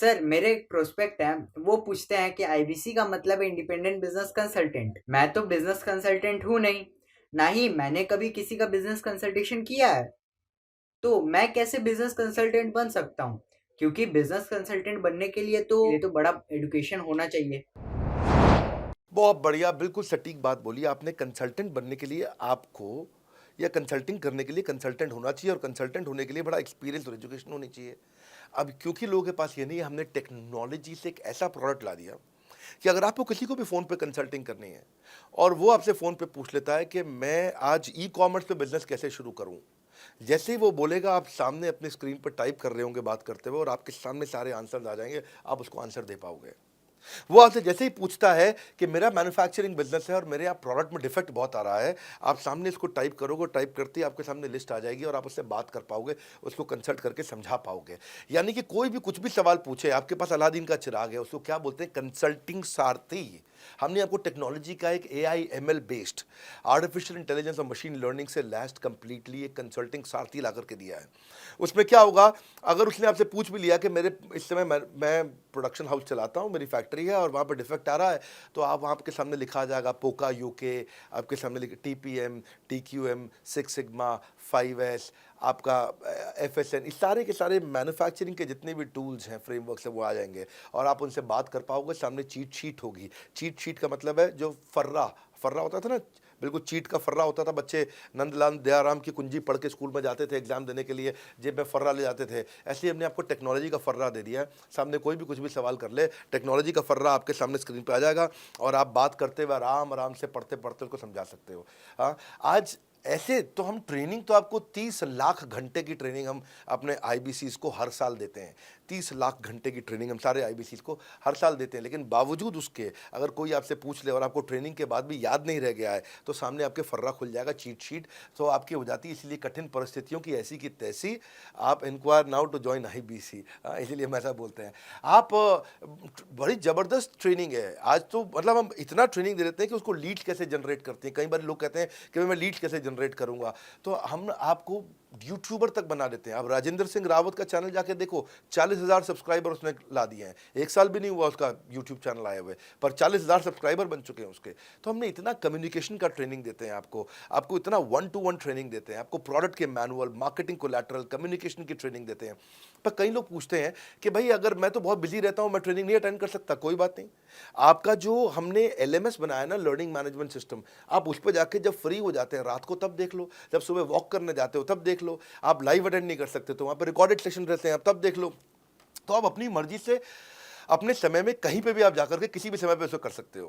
Sir, मेरे एक prospect है, वो पूछते हैं कि आईबीसी का मतलब है इंडिपेंडेंट बिजनेस कंसल्टेंट। मैं तो बिजनेस कंसल्टेंट हूँ नहीं, ना ही मैंने कभी किसी का बिजनेस कंसल्टेशन किया है। तो मैं कैसे बिजनेस कंसल्टेंट बन सकता हूँ? क्योंकि बिजनेस कंसल्टेंट बनने के लिए तो बड़ा एडुकेशन होना चाहिए। बहुत बढ़िया, बिल्कुल सटीक बात बोली आपने। कंसल्टेंट बनने के लिए आपको या कंसल्टिंग करने के लिए कंसल्टेंट होना चाहिए, और कंसल्टेंट होने के लिए बड़ा एक्सपीरियंस और एजुकेशन होनी चाहिए। अब क्योंकि लोगों के पास ये नहीं है, हमने टेक्नोलॉजी से एक ऐसा प्रोडक्ट ला दिया कि अगर आपको किसी को भी फ़ोन पे कंसल्टिंग करनी है और वो आपसे फ़ोन पे पूछ लेता है कि मैं आज ई-कॉमर्स पे बिज़नेस कैसे शुरू करूँ? जैसे ही वो बोलेगा, आप सामने अपनी स्क्रीन पर टाइप कर रहे होंगे बात करते हुए, और आपके सामने सारे आंसर्स आ जाएँगे, आप उसको आंसर दे पाओगे। वो आपसे जैसे ही पूछता है कि मेरा मैन्युफैक्चरिंग बिजनेस है और मेरे यहाँ प्रोडक्ट में डिफेक्ट बहुत आ रहा है, आप सामने इसको टाइप करोगे, टाइप करते ही आपके सामने लिस्ट आ जाएगी और आप उससे बात कर पाओगे, उसको कंसल्ट करके समझा पाओगे। यानी कि कोई भी कुछ भी सवाल पूछे, आपके पास अलादीन का चिराग है, उसको क्या बोलते हैं? कंसल्टिंग सारथी। हमने आपको टेक्नोलॉजी का एक AI ML based, artificial intelligence और मशीन लर्निंग से लैस्ड कंप्लीटली एक कंसल्टिंग सारथी ला करके दिया है। उसमें क्या होगा, अगर उसने आपसे पूछ भी लिया कि मेरे इस समय मैं प्रोडक्शन हाउस चलाता हूँ, मेरी फैक्ट्री है और वहाँ पे डिफेक्ट आ रहा है, तो आप वहाँ के सामने लिखा आ जाएगा पोका यूके, आपके सामने TPM, TQM, six sigma, 5S, आपका एफएसएन, इस सारे के सारे मैन्युफैक्चरिंग के जितने भी टूल्स हैं, फ्रेमवर्क्स हैं, वो आ जाएंगे और आप उनसे बात कर पाओगे। सामने चीट शीट होगी। चीट शीट का मतलब है जो फर्रा फर्रा होता था ना, बिल्कुल चीट का फर्रा होता था। बच्चे नंदलाल दयाराम की कुंजी पढ़ के स्कूल में जाते थे एग्जाम देने के लिए, जेब में फर्रा ले जाते थे। ऐसे ही हमने आपको टेक्नोलॉजी का फर्रा दे दिया है। सामने कोई भी कुछ भी सवाल कर ले, टेक्नोलॉजी का फर्रा आपके सामने स्क्रीन पे आ जाएगा और आप बात करते हुए आराम आराम से पढ़ते पढ़ते उसको समझा सकते हो। हाँ, आज ऐसे तो हम ट्रेनिंग तो आपको 30 लाख घंटे की ट्रेनिंग हम अपने आईबीसीज को हर साल देते हैं। 30 लाख घंटे की ट्रेनिंग हम सारे आईबीसीज को हर साल देते हैं। लेकिन बावजूद उसके, अगर कोई आपसे पूछ ले और आपको ट्रेनिंग के बाद भी याद नहीं रह गया है, तो सामने आपके फर्रा खुल जाएगा, चीट शीट तो आपकी हो जाती है। इसलिए कठिन परिस्थितियों की ऐसी की तैसी, आप enquire now to join IBC, इसीलिए हम ऐसा बोलते हैं। आप बड़ी ज़बरदस्त ट्रेनिंग है आज तो। मतलब हम इतना ट्रेनिंग दे देते हैं कि उसको लीड्स कैसे जनरेट करते हैं। कई बार लोग कहते हैं कि मैं लीड्स कैसे जनरेट करूंगा, तो हम आपको यूट्यूबर तक बना देते हैं। अब राजेंद्र सिंह रावत का चैनल जाके देखो, 40,000 सब्सक्राइबर उसने ला दिए हैं। एक साल भी नहीं हुआ उसका यूट्यूब चैनल आए हुए, पर 40,000 सब्सक्राइबर बन चुके हैं उसके। तो हमने इतना कम्युनिकेशन का ट्रेनिंग देते हैं आपको, आपको इतना 1-to-1 ट्रेनिंग देते हैं, आपको प्रोडक्ट के मैनुअल, मार्केटिंग कोलैटरल, कम्युनिकेशन की ट्रेनिंग देते हैं। पर कई लोग पूछते हैं कि भाई अगर मैं तो बहुत बिजी रहता हूं, मैं ट्रेनिंग नहीं अटेंड कर सकता। कोई बात नहीं, आपका जो हमने एलएमएस बनाया ना, लर्निंग मैनेजमेंट सिस्टम, आप उस पर जाके जब फ्री हो जाते हैं रात को तब देख लो, जब सुबह वॉक करने जाते हो तब देख लो। आप लाइव अटेंड नहीं कर सकते तो वहाँ पर रिकॉर्डेड सेशन रहते हैं, आप तब देख लो। तो आप अपनी मर्जी से अपने समय में कहीं पे भी आप जाकर के किसी भी समय पे उसको कर सकते हो।